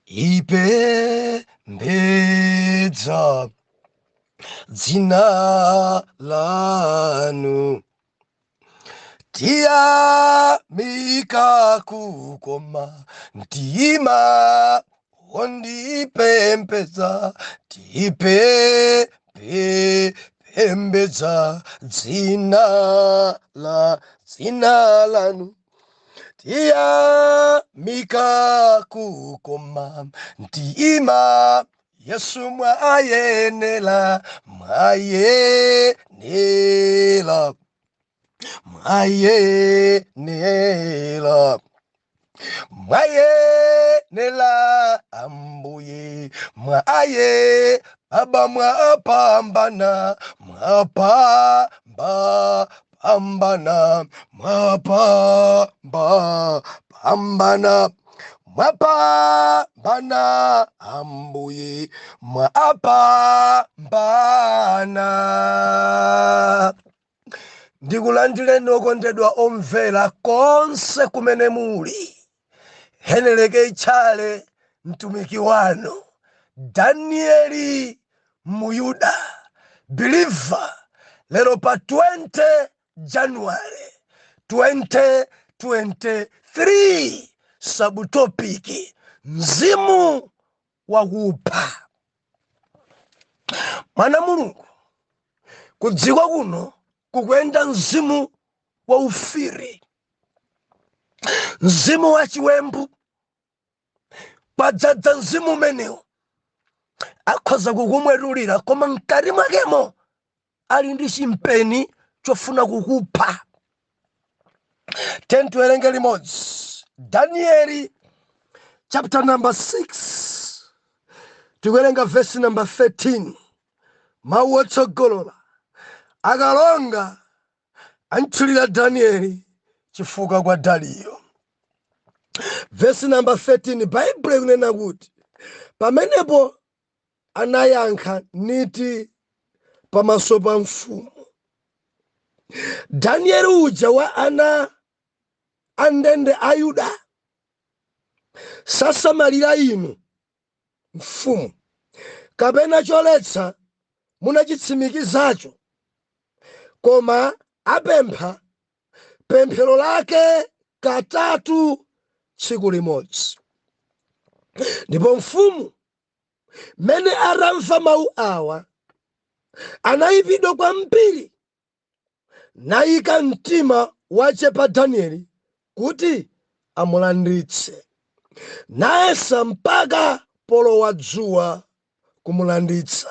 ipembedza dzina lanu tiyamika kukoma mtima wondipembedza tipembedza dzina lanu tiyamika kukoma mtima Yesu mwayenela ambuye baba mwapambana mwapambana ambuye mwapambana. Ndikulandireni okondedwa omvera konse kumene muli. Heneleke Tchale mtumiki wanu Danieli Muyuda believer lero pa 20 January 2023 subtopic mzimu wakupha. Mwana Mulungu kudziwa kuno kukwenda mzimu wa ufiri, mzimu wa chiwembu, kwadzadza mzimu umenewu akhoza kukumwerulira koma mkati mwakemo ali ndi chimpeni chofuna kukupha. Tiwerenge limodzi Danieli chapter number 6 tikuwerenga verse number 13. Mawu otsogolola akalonga antchulira Danieli chifukwa kwa Dariyo. Verse number 13 Bible ikunena kuti pamenepo anayankha niti pamaso pa mfumu, Danieli uja wa ana andende a Yuda sasamalira inu mfumu kapena choletsa munachitsimikizacho, koma apempha pemphero lake katatu tsiku limodzi. Ndipo mfumu mene atamva mawu awa anayipidwa kwambiri, nayika mtima wace pa Danieli kuti amulanditse, nayesa mpaka polowa dzuwa kumulanditsa.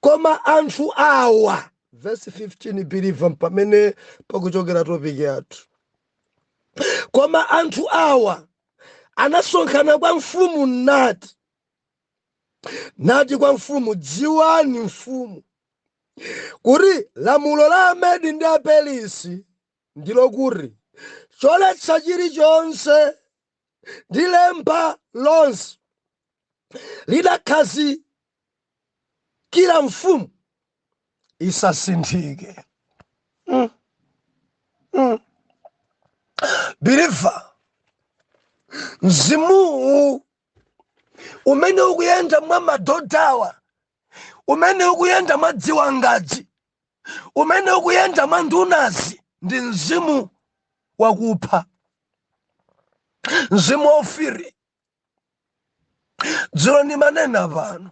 Koma anthu awa, verse 15 believer pamene pakuchokera topic yathu. Koma anthu awa anasonkhana kwa mfumu nati kwa mfumu, dziwani mfumu kuti lamulo la Amedi ndi Apelisi ndilo kuti choletsa chilichonse ndi lemba lonse lidakhazikira mfumu isasinthike. Believer, mzimu umene ukuyenda mwa madodawa, umene ukuyenda mwa dziwangazi, umene ukuyenda mwa ndunazi ndi mzimu wakupha, mzimu ofiri. Dziro ni manena pano,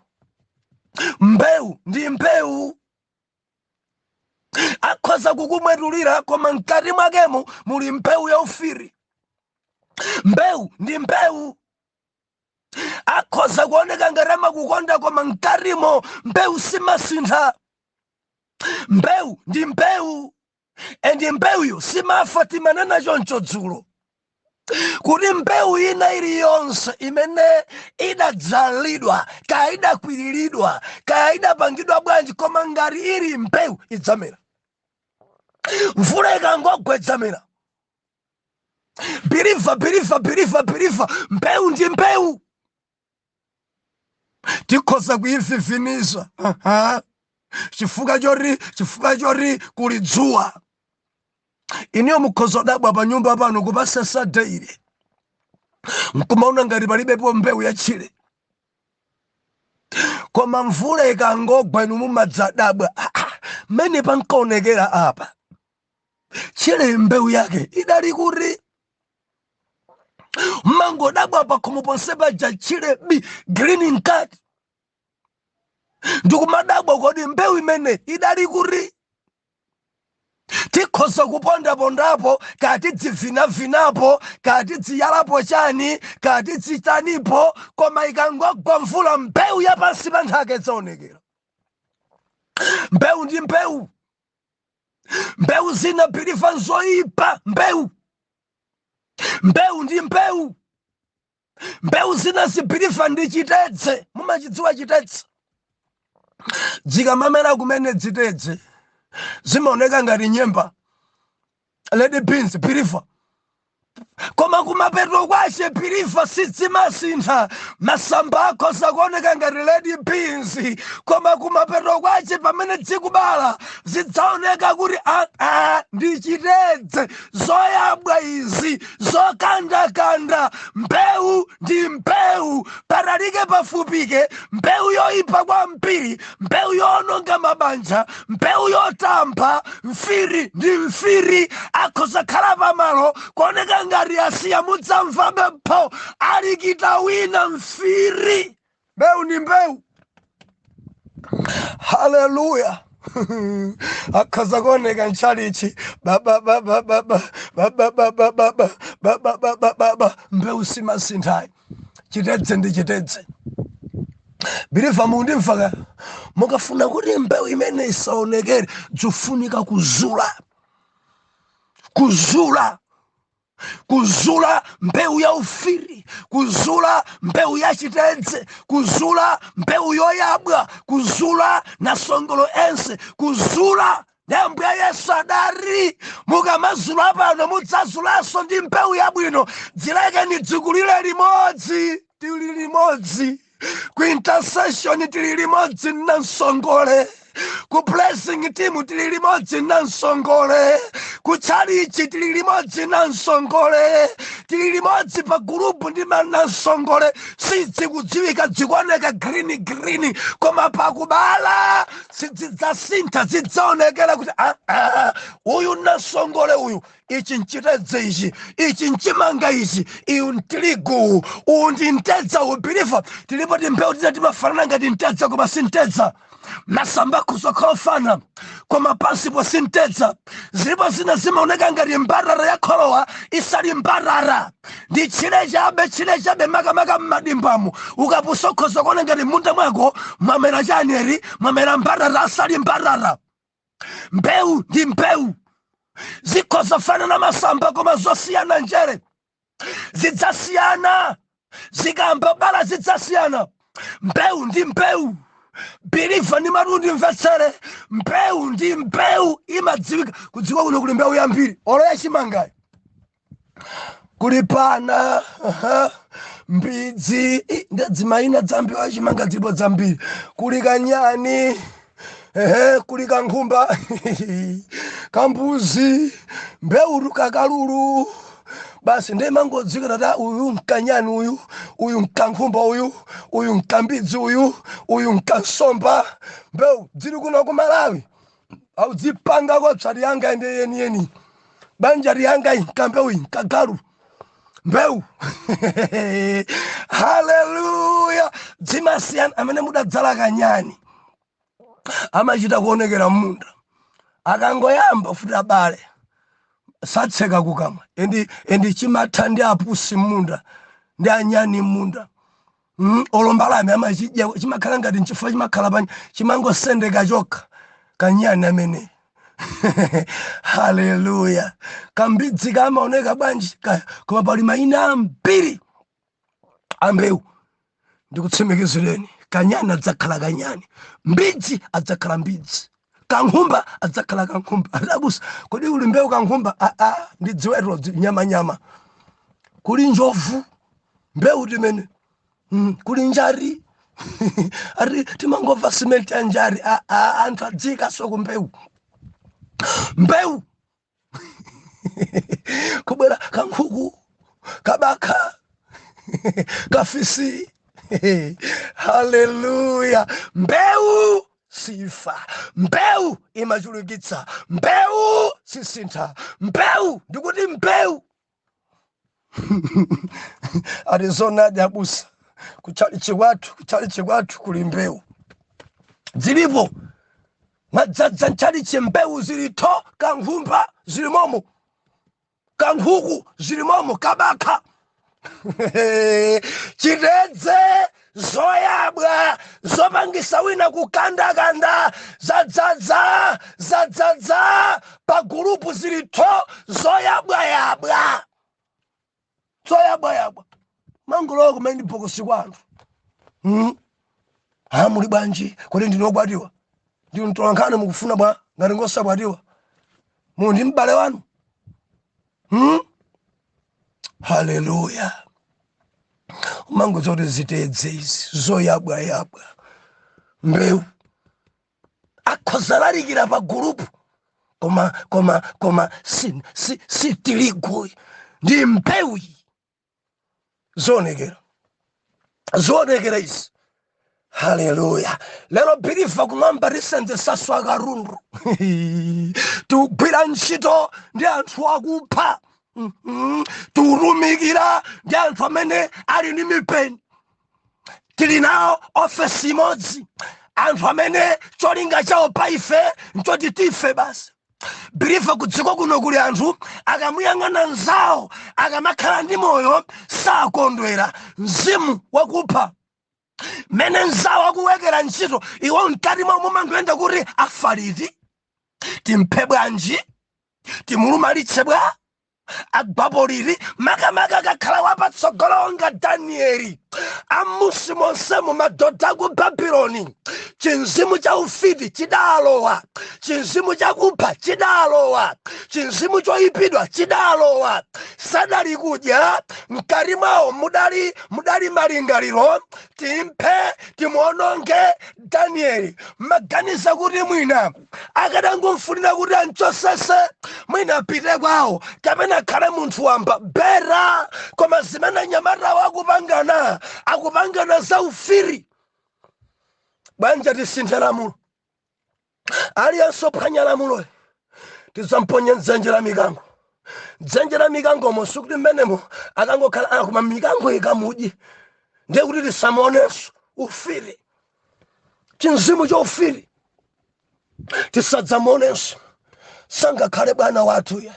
mbewu ndi mbewu akhoza kukumwerulira koma mkati mwakemo muli mbewu ya ufiri. Mbewu ndi mbewu akhoza kuoneka ngarama kukonda koma mkatimo mbewu simasintha. Mbewu ndi mbewu endi mbewuyo simafa. Timanena choncho dzulo kuti mbewu ina iliyonse imene idadzalidwa kaya idakwiriridwa kaya idapangidwa bwanji, koma ngati ili mbewu idzamera. Mvula ikangogwa idzamera. Believer, mbewu ndi mbewu tikhoza kuyiviviniza chifukwa choti kuli dzuwa. Iniyo mukhoza kudabwa pa nyumba pano kupasesa daily. nkumaona ngati palibepo mbewu ya tchire, koma mvula ikangogwa inu mumadzadabwa, mmene pankaonekera apa tchire mbewu yake idali kuti mangodabwa pakhomo ponse paja tchire green nkati, ndikumadabwa kodi mbewu imene idali kuti tikhoza kupondapondapo kati dzivinavinapo kati dziyalapo chani kati dzitanipo, koma ikangogwa mvula mbewu yapansi pa nthaka idzaonekera. Mbewu ndi mbewu, mbewu zina biliva nzoyipa, mbewu ndi mbewu, mbewu zina zibbiliva ndi chitedze. Mumachidziwa chitedze? Dzikamamera kumene dzitedze zimaoneka ngati nyemba, lady beans, biliva, koma kumapeto kwace biliva sidzimasintha. Masamba akhoza kuoneka ngati lady beans, koma kumapeto kwace pamene dzikubala zidzaoneka kuti ndi chitedze. Zoyabwa izi, zokandakanda. Mbewu ndi mbewu, patalike pafupike, mbewu yoyipa kwambiri, mbewu yononga mabanja, mbewu yotamba. Mfiri ndi mfiri akhoza khala pamalo kuoneka ngati asiya, mudzamva bepho alikita wina mfiri. Mbewu ndi mbewu. Haleluya. Akhoza kuoneka nchalichi mbewu simasinthayi, chitedze ndi chitedze. Biliva mundimvaka, mukafuna kuti mbewu imene isaonekere zofunika kuzula mbewu ya ufiri, kuzula mbewu ya chitedze, kuzula mbewu yoyabwa, kuzula na songolo ense, kuzula ndembo ya Yesu adari. Mukamazula pano mudzazulanso ndi mbewu yabwino. Dzilekeni dzikulire limodzi, tili limodzi. Ku intercession tili limodzi na nsongole. Ku blessing team tili limodzi na nsongole. Ku chalichi tili limodzi na nsongole. Tili limodzi pa gurupu ndi na nsongole. Sidzikudziwika dzikuoneka green, koma pakubala sidzidzasintha, zidzaonekera kuti uyu na nsongole uyu. Ichi nchitedze ichi nchimanga ichi, iyu ntiligu, uyu ndi ntedza. Ubbiliva tilipo timbewu timafanana ngati ntedza koma si ntedza. Masamba kuzokofana koma pansipo si ntedza. Zilipo zina zimaoneka ngati mbarara ya kholowa, isali mbarara. Ndi chile chabe makamaka m'madimbamu. Ukapusokhoza kuona ngati munda mwako mwamera chaneri, mwamera mbarara, asali mbarara. Mbewu ndi mbewu. Zikhoza fana na masamba koma zosiyana njere. Zidzasiyana, zikamba bala zidzasiyana. Mbewu ndi mbewu. Biliva ni marundi mvetsere. Mbewu ndi mbewu imadziwika. Kudziwa kuno kuli mbewu yambiri, olo yachimangayi. Kulipana, mbidzi, ndadzimaina dzambi wachimanga dzilipo dzambiri. Kuli kanyani, kuli kankhumba, kambuzi, mbewu kakalulu. Basi ndiye mangodzika tata uyu nkanyani uyu nkankhumba uyu nkambidzi uyu nkansomba. Mbewu dzili kuno ku Malawi au dzipanga kwa tsari yanga ndi yeni banja yanga nkambewu nkagalu mbewu. Haleluya. Dzimasiyana. Amene mudadzala kanyani amachita kuonekera munda, akangoyamba futa bale satseka kukamwa. Endi chimatha ndi apusi munda ndi anyani munda. Olombalame amachidya chimakhala ngati nchifukwa chimakhala panja chimangosendeka chokha kanyani amene. Haleluya. Kambidzi kamaoneka bwanji koma pali mayina ambiri ambewu. Ndikutsimikizireni, kanyani adzakhala kanyani, mbidzi adzakhala mbidzi, kankhumba adzakhala kankhumba. Adabusa kodi uli mbewu kankhumba? Ndi dziwero nyama. Kuli njovu mbewu timene. Kuli njari. Ari timangova simenti ya njari. Anthu adzika soko mbewu. Mbewu. Kubera kankhuku, kabaka, kafisi. Haleluya. Mbeu sifa, mbeu imachulukitsa, mbeu sisintha, mbeu ndikuti mbeu. Arizona abusa kuchalichi watu kuli mbeu zilipo madzadza nchalichi mbeu zilito, kankhumba zilimomo, kankhuku zilimomo, kabaka chidedze zoyabwa zopangisa wina kukandakanda zadzadza pa gulupu zilito zoyabwayabwa mangulo kumene ndipokosi kwanthu. Muli bwanji kodi ndinobwatiwa ndi mtolankhani mukufuna bwa ngati ngosabwatiwa mundi m'bale wanu. Haleluya. Mango zoti zitedze izi zoyabwayabwa mbeu akhozalalikira pa gulupu koma si tirigu ndi mbeu zonekera izi. Haleluya. Lero birifa kumwamba risente saswa karundu tugwira ntchito ndi anthu akupha, turumikira ndi anthu amene ali ndi mipeni, tili nawo ofesi imodzi, anthu amene cholinga chawo pa ife nchoti tife basi. Birifa kudziko kuno kuli anthu akamuyang'ana nzawo akamakhala ndi moyo sakondwera, mzimu wakupha mene nzawo akuwekera ntchito iwo mkati mwa mumangoyenda kuti afaliti, timphe bwanji, timulumalitse bwa agbapo lili, makamaka kakhala wapatsogolo nga Danieli amusi monsemu madodha ku Babuloni. Chinzimu cha ufiti chidalowa, chinzimu cha kupha chidalowa, chinzimu choyipidwa chidalowa. Sadali kudya mkati mwawo mudali malingaliro timphe timuononge Danieli. Maganiza kuti mwina akadangomfunira kuti anchosese mwina apite kwawo kapena khale munthu wamba bera, koma zimene nyamata akupangana za ufiri. Banja tisinthe lamulo, aliyense ophwanya lamulo tizamponye mdzenje la mikango. Dzenje la mikango monso kuti mmenemo akangokhala akuma mikango ikamudye ndiye kuti tisamuonenso ufiri, chinzimu cha ufiri tisadzamuonenso. Sangakhale bwana wathu ya,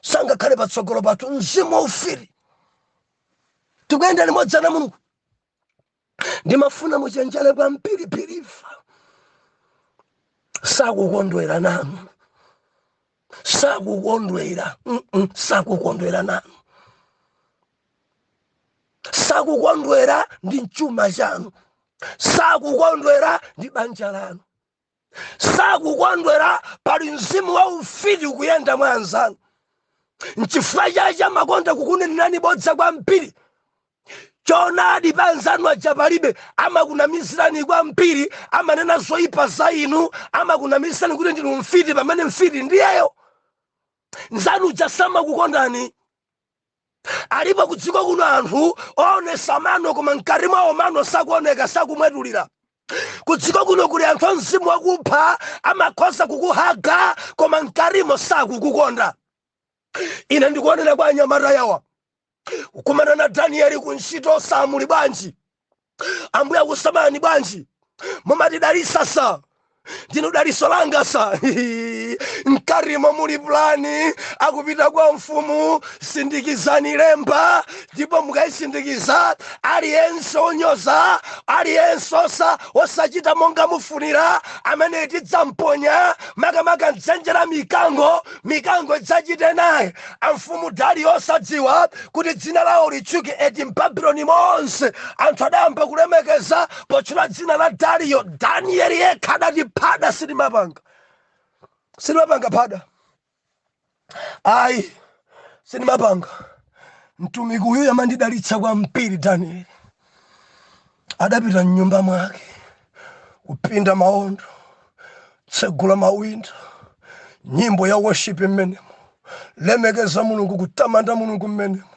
sangakhale patsogolo pathu, mzimu wa ufiri. Tikuyenda limodzi na Mulungu. Ndimafuna muchenjere pa mpiripirifa, sakukondwera nanu, sakukondwera nanu, sakukondwera ndi mchuma chanu, sakukondwera ndi banja lanu, sakukondwera pali mzimu wa ufiti ukuyenda mwa anzanu. Nchifukwa chache amakonda kukunenani bodza kwambiri. Chonadi panzanu aja palibe, amakunamizirani kwambiri, amanena zoyipa za inu, amakunamizirani kuti ndinu mfiti pamene mfiti ndiyeyo. Nzanu jasama kukondani. Alipo kudziko kuno anthu oonesa mano koma mkati mwawo mano sakuoneka, sakumwetulira. Kudziko kuno kuli anthu mzimu wakupha amakhoza kukuhaga koma mkatimo sakukukonda. Ine ndikuonera kwa anyamata yawa ukumana na Danieli kuntchito samuli bwanji, ambuya kusamani bwanji, mumatidalisa sa, ndinu daliso langa sa. Mkarimo muli plani akupita kwa mfumu, sindikizani lemba ndipo mukayisindikiza. Aliyense onyoza, aliyense osachita monga mufunira, amene tidzamponya makamaka mdzenje la mikango idzachite naye. Amfumu Dario osadziwa kuti dzina lawo litchuke eti m'Babuloni monse anthu adayamba kulemekeza potchula dzina la Dario. Danieli yekha adati pada sinimapanga pada, ayi sinimapanga. Mtumiki uyu yamandidalitsa kwambiri. Danieli adapita mnyumba mwake kupinda maondo, tsegula mawindo, nyimbo ya worship mmenemo, lemekeza Mulungu, kutamanda Mulungu mmenemo.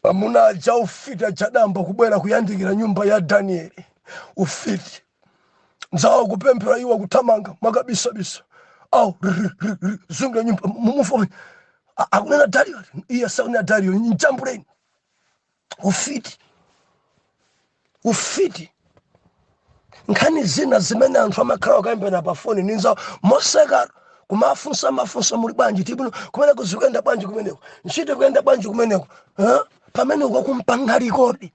Pamuna aja ufiti achadamba kubwera kuyandikira nyumba ya Danieli. Ufiti. Nzawo kupemphera iwa kutamanga mwakabisa. Au zunga nyumba mumufomi. Akunena Dario. Iya sauna Dario njambuleni. Ufiti. Nkhani zina zimene anthu amakhala akayembera pa foni ninza moseka kumafunsa muli bwanji tibuno kumene kuzikuyenda bwanji kumeneko nchite kuyenda bwanji kumeneko pamene ukakumpanga likodi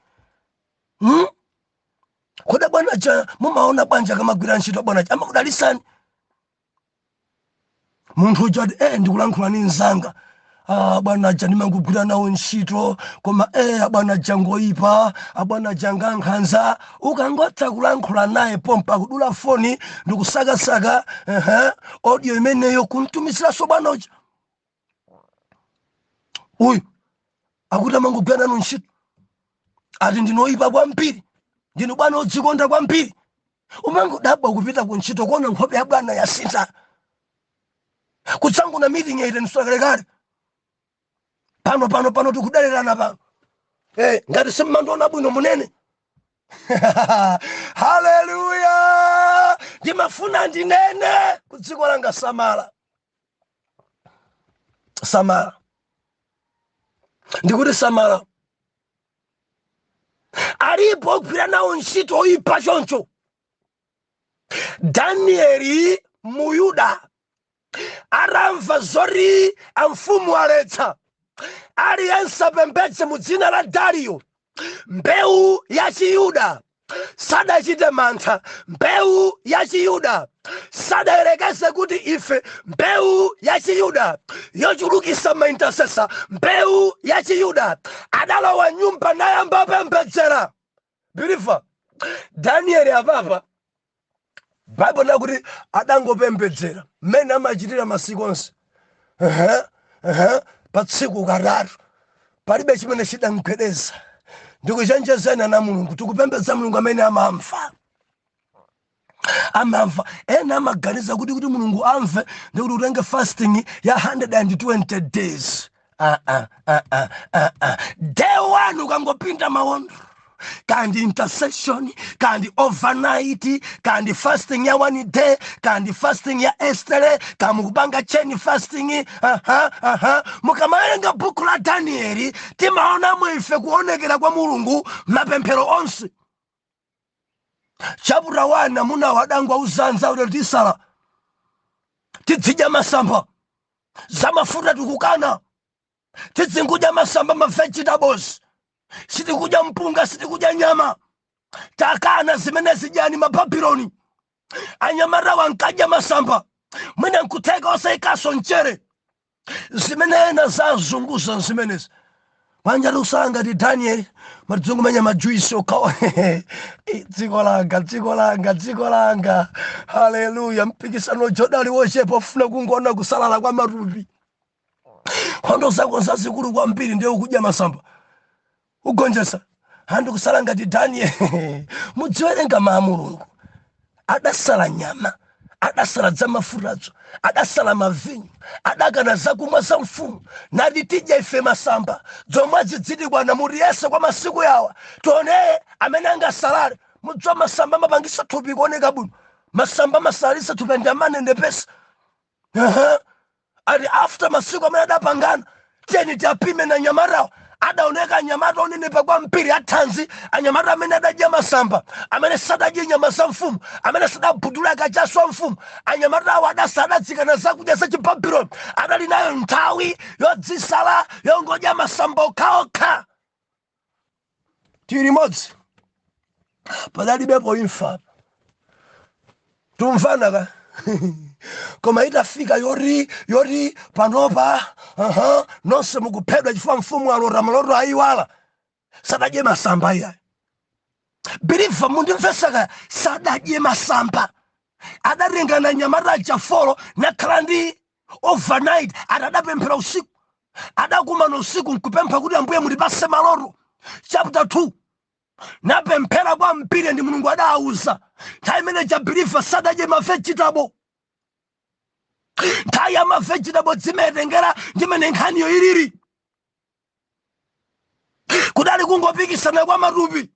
kuda bwana cha mumaona bwanji akamagwira ntchito bwana amakudalisani munthu ujati ndikulankhula ni nzanga bwana ja ndimangugwira nawo ntchito koma bwana jangoipa bwana janga nkhanza ukangotha kulankhula naye pompa kudula foni ndikusakasaka audio imeneyo kuntumisiranso bwana uja uyu akuti amangugwira nanu ntchito ati ndinoipa kwambiri ndinu bwana udzikonda kwambiri umangodabwa kupita ku ntchito kuona nkhope ya bwana yasintha kutsangu na meeting yaite nsokalekale pano tikudalirana pano ngati simmandona bwino munene haleluya ndimafuna ndinene kudziko langa samala ndikuti samala alipo ogwira nawo ntchito oyipa choncho Danieli Muyuda aramva zori amfumu aletsa aliyense apembedze mu dzina la Dario mbewu ya Chiyuda sadachite mantha mbewu ya Chiyuda sadayerekeze kuti ife mbewu ya Chiyuda yochulukisa maintasesa mbewu ya Chiyuda adalowa nyumba nayamba apembedzera biliva Danieli apapa Bible nakuti adangopembedzera mmene amachitira masiku onse pa tsiku katatu palibe chimene chidamgwedeza ndikuchenjezana na Mulungu tikupembedza Mulungu amene amamva ena amaganiza kuti Mulungu amve ndikuti utenge fasting ya 120 days day one ukangopinda mawondo kandi intercession kandi overnight kandi fasting ya 1 day kandi fasting ya Esther kamukubanga chain fasting mukamawerenga buku la Danieli timaona mwife kuonekera kwa Mulungu mapemphero onse chapter 1 muna wadangwa uzanza ule tisala tidzidya masamba zamafuta tikukana tidzinguja masamba ma vegetables sitikudya mpunga sitikudya nyama takana zimene zijani mababironi anyamara wankadya masamba mwina nkuteka osaikaso nchere zimene ena zazunguza zimenezi wanjali usanga di Daniel madzungu manya majuisi okawa dziko langa haleluya mpikisano jodali woshepo funa kungona kusalala kwa marubi hondo zako zazikulu kwambiri ndiye ukudya masamba ugonjesa handu kusala ngati Daniel mudziwerenga Mulungu adasala nyama adasala zamafurazo adasala mavinyo adakana zakumwa za mfumu naditidya ife masamba zomwe zidzidikwa na muri yese kwa masiku yawa tione amene angasalale mudziwa masamba mapangisa thupi kuoneka bwino masamba masalisa tupenda manene pesa ati after masiku amene adapangana tiyeni tiapime na nyamarawa adaoneka anyamata onenepa kwa mpiri athanzi anyamata amene adadya masamba amene sadadye nyama za mfumu amene sadabudula kachasu wa mfumu anyamata awo adadzikana zakudya za Chibabuloni adali nayo nthawi yodzisala yongodya masamba okhaokha tili modzi padalibepo imfa tumvana ka koma itafika yori panopa nonse mukuphedwa chifukwa mfumu alota maloto ayiwala sadadye masamba iya biliva mundimvesaka sadadye masamba adarengana nyamata jafolo nakhala ndi overnight adapemphera usiku adakumana usiku nkupempha kuti Ambuye mutipase maloto chapter 2 napemphera kwa mpire ndi Mulungu adauza nthawi imene jabiliva sadadye ma vegetable nthawi ya ma vegetable zimetengera ndimene nkhaniyo iliri kudali kungopikisana kwa matupi.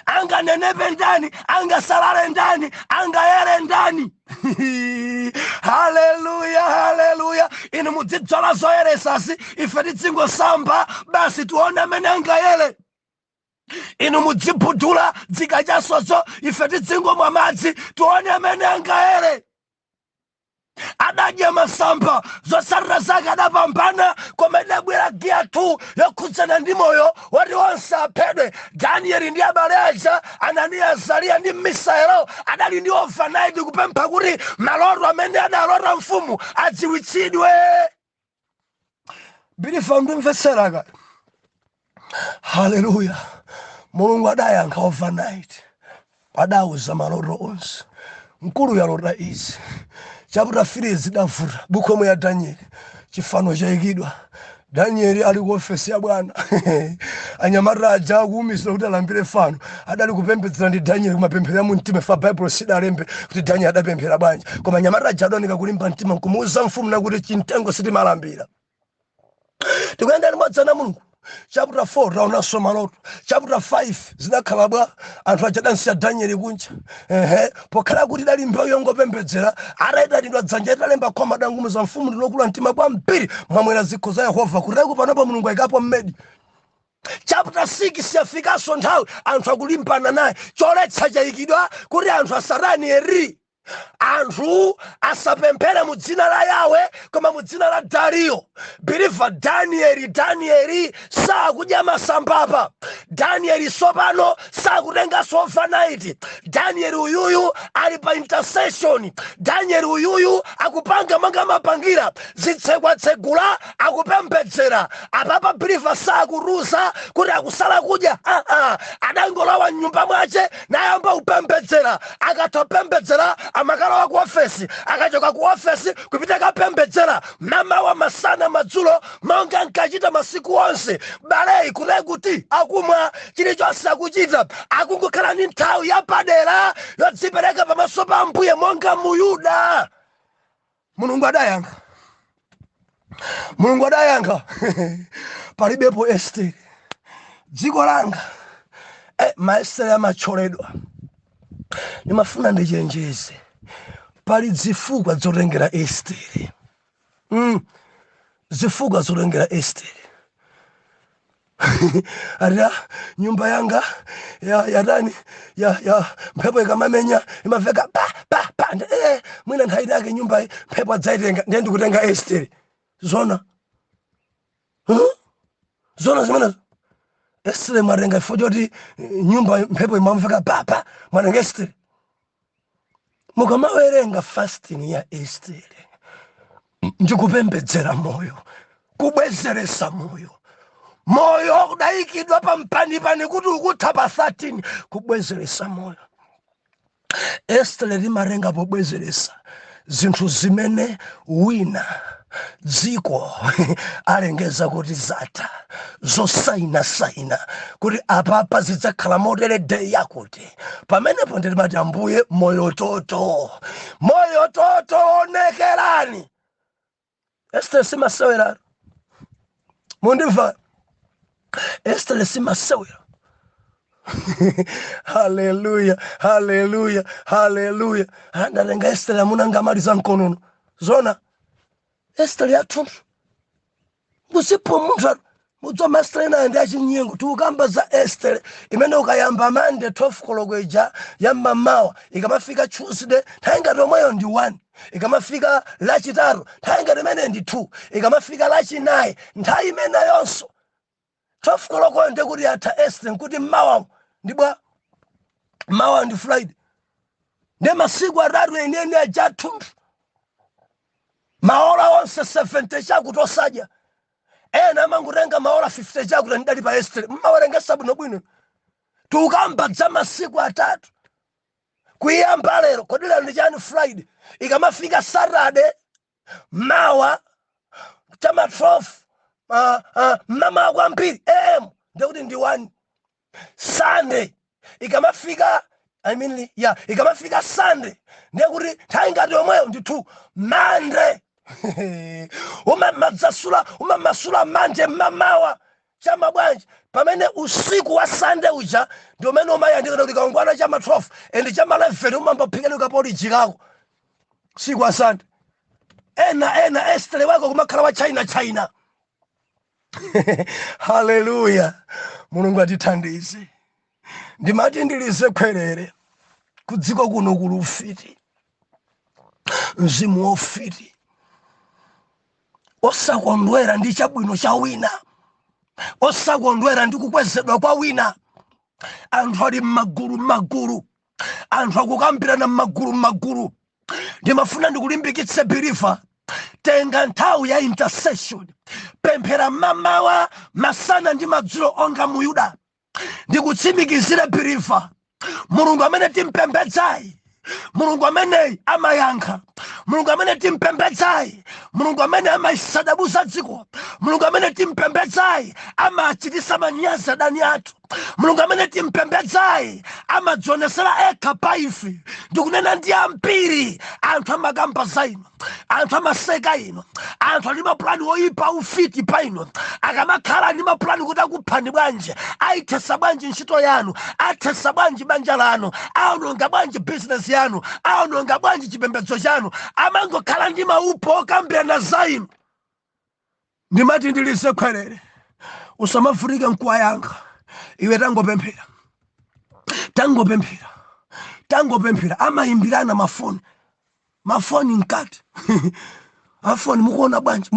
Anga nenepe ndani, anga salale ndani, anga yele ndani. Haleluya, haleluya. Inu mudzidzala zoyeresasi, ife tidzingo samba, basi tuone amene anga yele. Inu mudzibudula dzika chasozo, ife tidzingo mwa madzi, tuone amene anga yele. Adadya masamba zotsatira zake adapambana, koma idabwera giya 2 yokhudzana ndi moyo woti onse aphedwe. Danieli ndi abale aja Ananiya, Azariya ndi Misaelo adali ndi overnight kupempha kuti maloto amene adalota mfumu adziwitsidwe. Bilifa ndimvetseraka. Haleluya. Mulungu adayankha overnight, adawuza maloto onse. Mkulu yalota izi chapter 3 zidavuta. Buku omwe ya Danieli chifano chayikidwa. Danieli ali ku ofesi ya Bwana. Anyamata aja akuwumitsa kuti alambire fano adali kupembedzera ndi Danieli kumapemphero ya mumtima. Fa Bible sidalembe kuti Danieli adapemphera bwanji, koma anyamata aja adaoneka kulimba mtima nkumuwuza mfumu nakuti chintengo sitimalambira. Tikuyenda limodzi na Mulungu. Chapter 4 raunanso maloto. Chapter 5 zidakhala bwa anthu achadansiya Danieli kunja. Pokhala kuti dali mbewu yongopembedzera adayitadidwa dzanja italemba khoma dangumuza mfumu ndinokula mtima kwambiri mwamwera zikho za Yehova kuti panopo Mulungu ayikapo mmedi. Chapter 6 yafikanso nthawi anthu akulimbana naye. Choletsa chayikidwa kuti anthu asarani eri. Anthu asapemphere mu dzina la Yawe koma mu dzina la Dariyo. Biliva Danieli sakudya masambapa. Danieli sopano sakutenga overnight. Danieli uyuyu ali pa intercession. Danieli uyuyu akupanga manga mapangira zitsekwatsegula akupembedzera. Apapa biliva sakuruza kuti akusala kudya. Adangolawa nyumba mwache nayamba kupembedzera. Akatopembedzera amakala ku ofesi, akachoka ku ofesi kupita kapembedzera mamawa masana madzulo monga nkachita masiku onse. Balei kuti akumwa chilichonse akuchita akungokhala ndi nthawi yapadera yodzipereka pamaso pa Ambuye monga Muyuda. Mulungu adayankha. Mulungu adayankha. Palibepo Esteri dziko langa maestere amacholedwa. Nimafuna ndichenjeze pali zifukwa zotengera Esteri. Zifukwa zotengera Esteri. Ara nyumba yanga ya Dani ya mphepo ikamamenya imaveka pa mwina nthawi yake nyumba mphepo adzaitenga ndiye ndikutenga Esteri. Zona zimene Esteri marenga ifo choti nyumba mphepo imamveka pa mwatenga Esteri. Mukamawerenga fasting ya Esteri ndikupembedzera moyo, kubwezeresa moyo kudayikidwa pa mpanipani kuti ukutha pa 13 kubwezeresa moyo. Esteri limarenga pobwezeresa zinthu zimene wina dziko alengeza kuti zatha zosaina kuti apapa zidzakhala motere day yakuti pamenepo ndimati Ambuye moyo toto onekerani. Esteri simasewera. Mundimva? Esteri simasewera. Haleluya, haleluya, haleluya. Andalenga Esteri amunanga mali za mkonono. Zona Esteri yathu musipo munthu mudzoma Esteri naye ndi achinyengo. Tukamba za Esteri imene ukayamba Monday 12 koloko ija ya mamawa ikamafika Tuesday thangati omweyo ndi 1, ikamafika lachitatu thangati imene ndi 2, ikamafika lachinayi nthawi imene yonso 12 koloko ndi kuti yatha Esteri kuti mawa ndi Friday ndi masiku atatu enieni ajathu maola onse 70 chakuti osadya. Ena amangutenga maola 50 chakuti ndidali pa Esteri. Mmawerengesa bwinobwino. Tukamba za masiku atatu kuyamba lero kodi lero ndi chani Friday ikamafika Saturday mawa chama 12 mama kwambiri ndikuti ndi 1 Sunday ikamafika ikamafika Sunday ndikuti thangati omweyo ndi 2 Monday umamasula manje mamawa chama bwanji pamene usiku wa Sunday uja ndio mene umayandika kuti kaungwana chama 12 and chama 11 umambaphikana kapoli jikako siku wa Sunday. Ena estere wako kumakhala wa China. Hallelujah. Mulungu atithandize. Ndimati ndilize khwerere kudziko kuno kuli ufiti, mzimu wofiti osakondwera ndi chabwino cha wina, osakondwera ndi kukwezedwa kwa wina. Anthu ali m'magulu, anthu akukambirana m'magulu. Ndimafuna ndikulimbikitse belifa, tenga nthawi ya intercession, pemphera mamawa masana ndi madzulo onga Muyuda. Ndikutsimikizira belifa, Mulungu amene timpembedzayi, Mulungu amene amayankha, Mulungu amene timpembedzayi, Mulungu amene amayisadabuza dziko, Mulungu amene timpembedzayi amachitisa manyazi adani athu, Mulungu amene timpembedzayi amadzionesera ekha pa ife. Ndikunena ndi ambiri anthu amakamba za inu, anthu amaseka inu, anthu ali mapulani oyipa ufiti pa inu. Akamakhala ndi mapulani kuti akuphani bwanji, ayithesa bwanji ntchito yanu, athesa bwanji banja lanu, aononga bwanji business yanu, aononga bwanji chipembedzo chanu, amangokhala ndi maupo okambirana za inu. Ndimati ndilize khwerere, usamafurike nkuwayankha. Iwe tangopemphera amayimbirana mafoni nkati. Afoni mukuona bwanji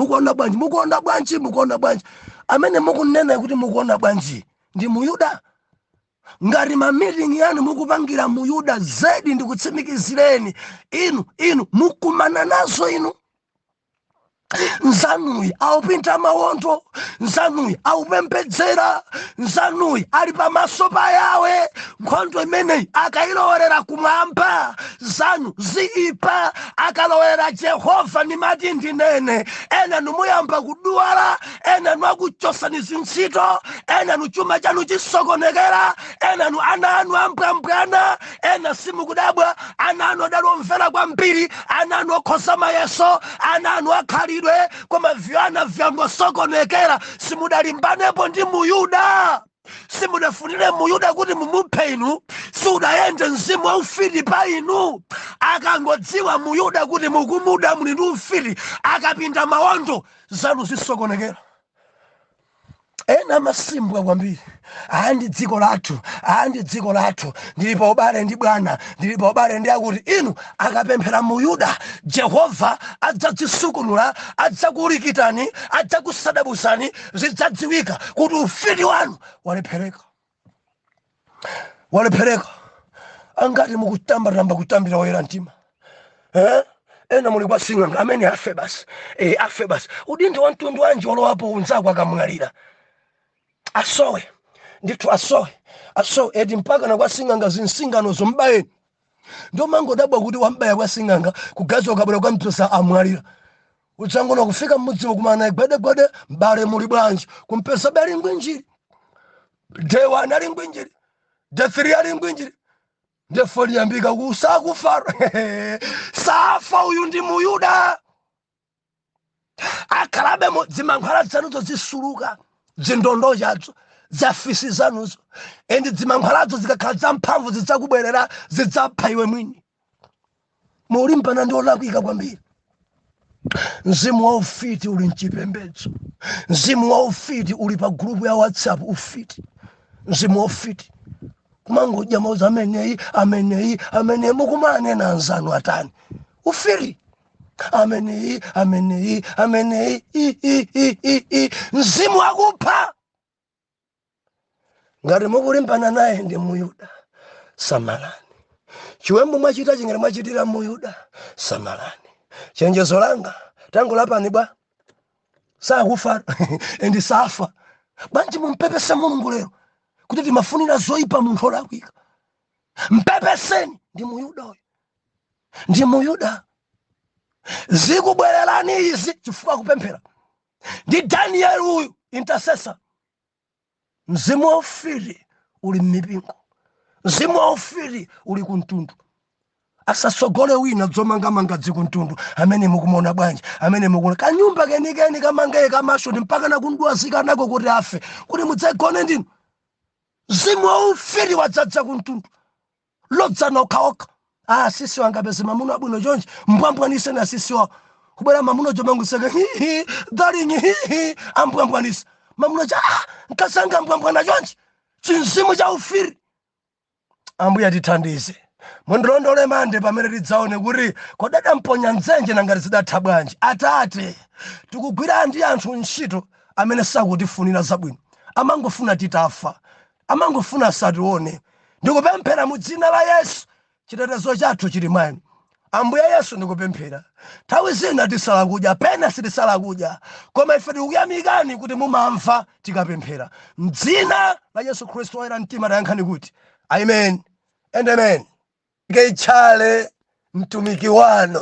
amene mukunena kuti mukuona bwanji ndi Muyuda. Ngati ma meeting yanu mukupangira Muyuda zedi, ndikutsimikizireni inu mukumana nazo inu. Nzanuyi awupinta mawondo, nzanuyi awupembedzera, nzanuyi ali pamaso pa Yawe. Nkhondo imeneyi akayilowera kumwamba zanu ziipa, akalowera Jehova ndimati ndinene. Ena numuyamba kuduwala, ena nuakuchosani zintchito, ena nuchuma chanu chisokonekera, ena nu ana anu ambwambwana, ena simukudabwa, ana anu adalomvera kwambiri, ana anu okhoza mayeso, ana anu akhalidwe koma vyana vyangosokonekera. Simudalimbanepo ndi Muyuda, simudafunire Muyuda kuti mumuphe inu, siudayende mzimu wa ufiti pa inu. Akangodziwa Muyuda kuti mukumuda muli ndi ufiti, akapinda mawondo zanu zisokonekera. Ena masimbwa kwambiri, ndi dziko lathu, ndilipo ubale ndi bwana, ndilipo ubale ndi akuti. Inu akapemphera Muyuda, Jehova adzadzisukunula, adzakulikitani, adzakusadabusani, zidzadziwika kuti ufiti wanu walephereka. Angati mukutamba kutambira oyera mtima. Ena muli kwa sing'anga amene afe basi. Udindo wa mtundu wanji walowapo unzako akamwalira. Asowe edi mpaka na kwa sing'anga zinsingano zombayeni. Ndo mangodabwa kuti wambaya kwa sing'anga kugaza ukabwera kwa mtosa amwalira. Uchangono kufika mmudzi kumana gwede mbale muli bwanji kumpesa bali ngwinjiri. Day 1 ali ngwinjiri, day 3 ali ngwinjiri, day 4 yambika kusakufara. Safa uyu ndi Muyuda. Akhalabe zimankhwala zanuzo zisuluka, zindondo zazo zafisi zanuzo, endi zimankhwalazo zikakhala zamphamvu zidzakubwerera zidzapha iwe mwini. Mulimbana ndi olakwika kwambiri. Mzimu wa ufiti uli mchipembedzo, mzimu wa ufiti uli pa grupu ya WhatsApp ufiti, mzimu wa ufiti. Kumangodya mauza ameneyi mukumane na nzanu atani ufiri. Ameneyi mzimu wakupha. Ngati mukulimbana naye ndi Muyuda, samalani. Chiwembu mwachita chingene mwachitira Muyuda, samalani. Chenjezo langa tangu lapani bwa sakufa endi safa. Banji mumpepese Mulungu lero kuti timafunira zoyipa munthu olakwika. Mpepeseni, ndi Muyuda oyo, ndi Muyuda. Zikubwererani izi chifukwa kupemphera. Ndi Daniel uyu intercessor. Mzimu wa ufiti uli mmipingo, mzimu wa ufiti uli kumtundu. asasogole wina dzomangamanga dzikuntundu amene mukumona bwanji amene mukuna kanyumba kenikeni kamangaye kamasho mpaka nakundwazika nako kuti afe kuti mudzagone ndinu. Mzimu waufiri wadzadza kuntundu lodzana okhaokha. Sisi wangapeze mamuna abwino chonchi mbwambwanise na sisi wawo kubera mamuna jomanguseka dalinyi ambwambwanisa mamuna cha nkasanga mbwambwana chonchi chinzimu cha ufiri. Ambuya tithandize mundilondole mande pamene tidzaone kuti kodada mponya nzenje nangati zidatha bwanji. Atate tikugwira ndi anthu ntchito amene sakutifunira zabwino, amangofuna titafa, amangofuna asatione. Ndikupemphera mu dzina la Yesu, chitetezo chathu chili mwanu. Ambuye Yesu ndikupemphera nthawi zina tisala kudya pena sitisala kudya, koma ife tikukuyamikani kuti mumamva tikapemphera. M'dzina la Yesu Khristu woyera mtima tayankhani kuti amen and amen. Tchale mtumiki wano.